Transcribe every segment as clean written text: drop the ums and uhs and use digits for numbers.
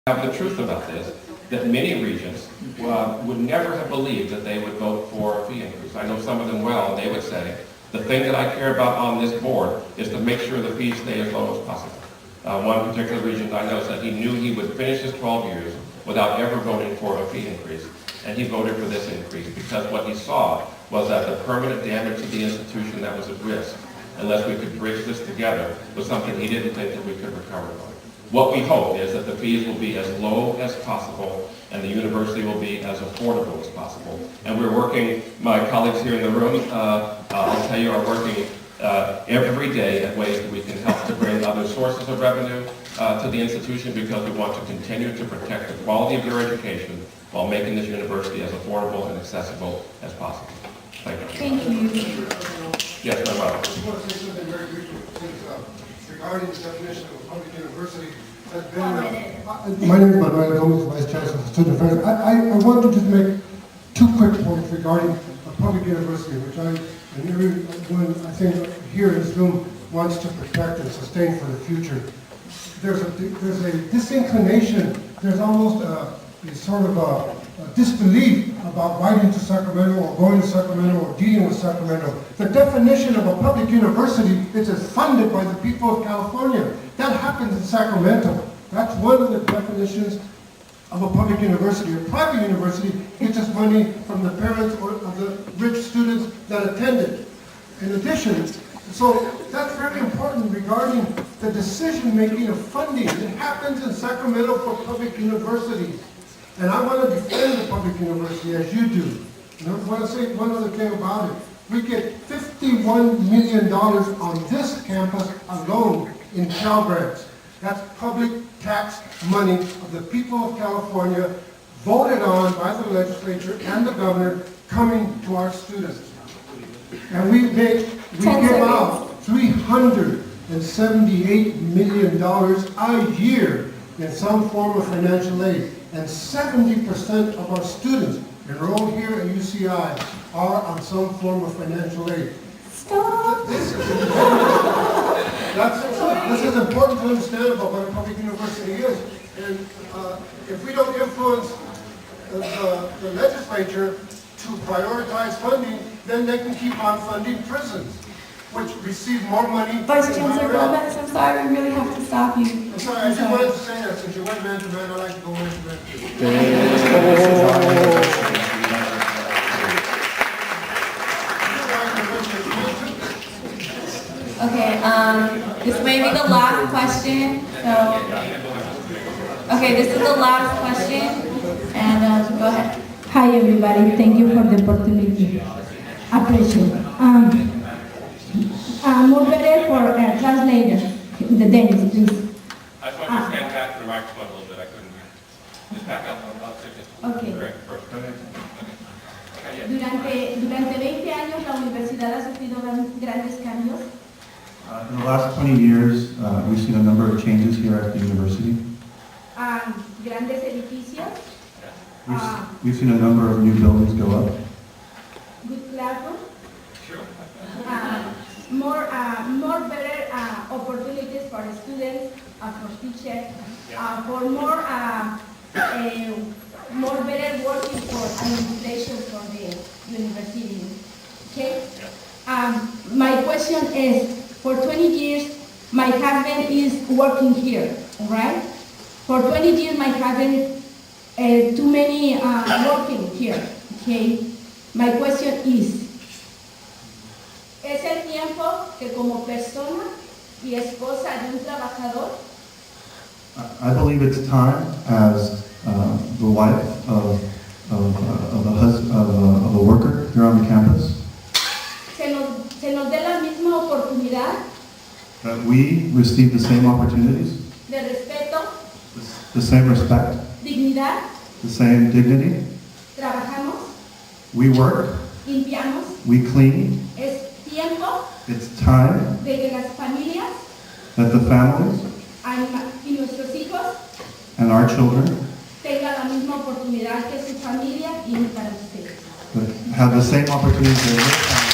The truth about this, that many regents would never have believed that they would vote for a fee increase. I know some of them well, and they would say, the thing that I care about on this board is to make sure the fees stay as low as possible. One particular regent I know said he knew he would finish his 12 years without ever voting for a fee increase, and he voted for this increase because what he saw was that the permanent damage to the institution that was at risk, unless we could bridge this together, was something he didn't think that we could recover from. What we hope is that the fees will be as low as possible and the university will be as affordable as possible. And we're working, my colleagues here in the room, I'll tell you, are working every day at ways that we can help to bring other sources of revenue to the institution because we want to continue to protect the quality of your education while making this university as affordable and accessible as possible. Thank you. Thank you. Yes, my mother. I just want to say something very briefly, regarding the definition of a public university. My name is Manuel Gomez, Vice Chancellor of Student Affairs. I want to just make two quick points regarding a public university, which and everyone, I think, here in this room wants to protect and sustain for the future. There's a disinclination, there's almost a sort of a disbelief about writing to Sacramento or going to Sacramento or dealing with Sacramento. The definition of a public university is it's funded by the people of California. That happens in Sacramento. That's one of the definitions of a public university. A private university gets its money from the parents or of the rich students that attend it. In addition, so that's very important regarding the decision-making of funding. It happens in Sacramento for public universities. And I want to defend the public university as you do. And I want to say one other thing about it. We get $51 million on this campus alone in Cal Grants. That's public tax money of the people of California voted on by the legislature and the governor coming to our students. And we give out $378 million a year in some form of financial aid. And 70% of our students enrolled here at UCI are on some form of financial aid. Stop. This is important to understand about what a public university is. And if we don't influence the legislature to prioritize funding, then they can keep on funding prisons, which receive more money. Vice Chancellor Gomez, I'm sorry, we really have to stop you. I'm sorry, I just wanted to say that since you went man to man, I like to go man to man too. Okay, this may be the last question, so, okay, this is the last question, and go ahead. Hi everybody, thank you for the opportunity. Appreciate it. More better for translators, the Dennis, please. I just want to stand back to the microphone a little bit. I couldn't hear. Just back up about 6 Okay. Durante 20 años la universidad ha sufrido grandes cambios. In the last 20 years, we've seen a number of changes here at the university. Grandes edificios, We've seen a number of new buildings go up. good classroom, more better opportunities for students, for teachers, for more better working for administration for the university. Okay. My question is, for 20 years, my husband is working here, all right? For 20 years, my husband too many working here, okay? My question is el tiempo que como persona y esposa de un trabajador? I believe it's time as the wife of a worker here on the campus Se nos dé la misma oportunidad that we receive the same opportunities, de respeto, the same respect, dignidad, the same dignity. trabajamos, We work, limpiamos, we clean. es tiempo It's time de que las familias that the families y nuestros hijos and our children tengan la misma oportunidad que su familia tiene para ustedes. have the same opportunities as their families.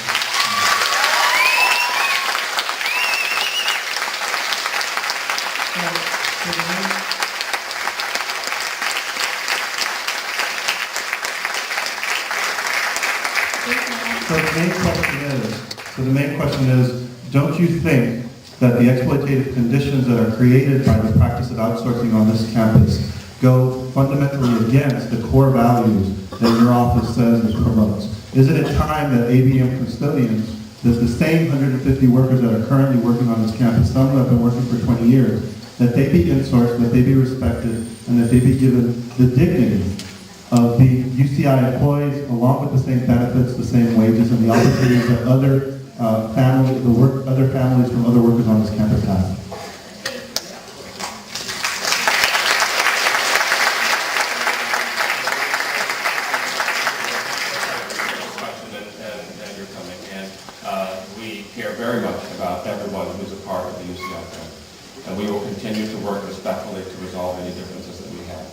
So the main question is, don't you think that the exploitative conditions that are created by the practice of outsourcing on this campus go fundamentally against the core values that your office says it promotes? Isn't it time that ABM custodians, that the same 150 workers that are currently working on this campus, some who have been working for 20 years, that they be insourced, that they be respected, and that they be given the dignity of being UCI employees, along with the same benefits, the same wages, and the opportunities that other families from other workers on this campus have? We care very much about everyone who's a part of the UCI family, and we will continue to work respectfully to resolve any differences that we have.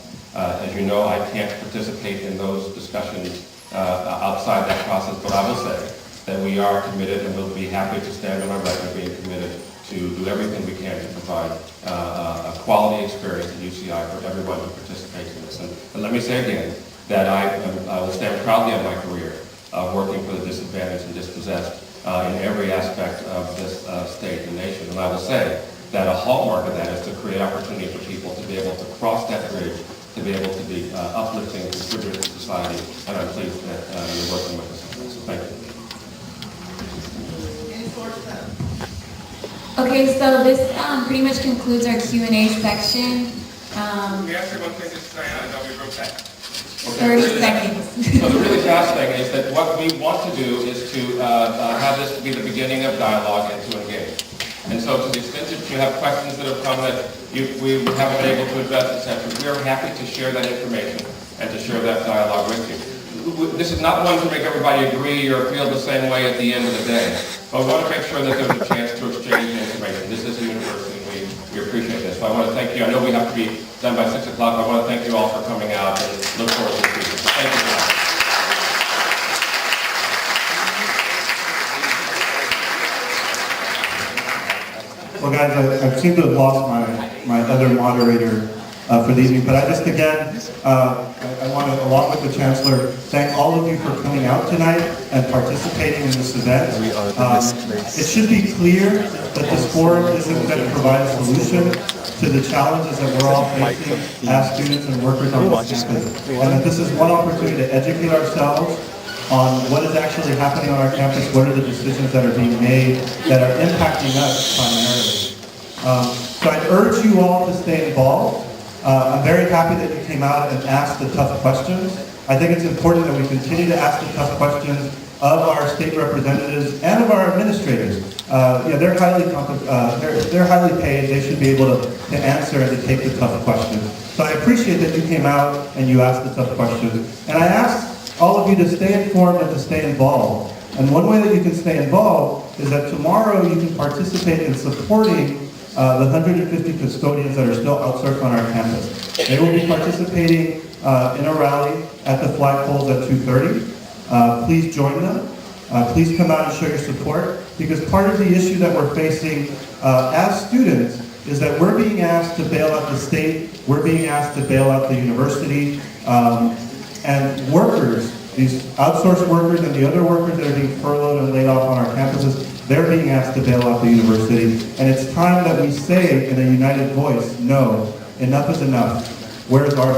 As you know, I can't participate in those discussions outside that process, but I will say that we are committed and we'll be happy to stand on our record being committed to do everything we can to provide a quality experience at UCI for everyone who participates in this. And let me say again that I will stand proudly on my career of working for the disadvantaged and dispossessed in every aspect of this state and nation. And I will say that a hallmark of that is to create opportunity for people to be able to cross that bridge, to be able to be uplifting contributors to society. And I'm pleased that you're working with us on that. So thank you. Okay, so this pretty much concludes our Q&A section. We actually one thing to say, and then we wrote that. 30 seconds. So the really fast thing is that what we want to do is to have this be the beginning of dialogue and to engage. And so to the extent that you have questions that have come that we haven't been able to address, etc., we are happy to share that information and to share that dialogue with you. This is not one to make everybody agree or feel the same way at the end of the day, but we want to make sure that there's a chance to exchange information. This is a university, and we appreciate this. So I want to thank you. I know we have to be done by 6 o'clock, but I want to thank you all for coming out and look forward to speaking. Thank you. Well, guys, I seem to have lost my other moderator for the evening, but I just, again, I want to, along with the Chancellor, thank all of you for coming out tonight and participating in this event. It should be clear that this forum isn't going to provide a solution to the challenges that we're all facing as students and workers on this campus, and that this is one opportunity to educate ourselves on what is actually happening on our campus, what are the decisions that are being made that are impacting us primarily. So I'd urge you all to stay involved. I'm very happy that you came out and asked the tough questions. I think it's important that we continue to ask the tough questions of our state representatives and of our administrators. They're highly paid. They should be able to answer and to take the tough questions. So I appreciate that you came out and you asked the tough questions. And I ask all of you to stay informed and to stay involved. And one way that you can stay involved is that tomorrow you can participate in supporting the 150 custodians that are still outsourced on our campus. They will be participating in a rally at the flagpoles at 2:30. Please join them. Please come out and show your support, because part of the issue that we're facing as students is that we're being asked to bail out the state, we're being asked to bail out the university, and workers, these outsourced workers and the other workers that are being furloughed and laid off on our campuses, they're being asked to bail out the university. And it's time that we say in a united voice, no, enough is enough. Where's our...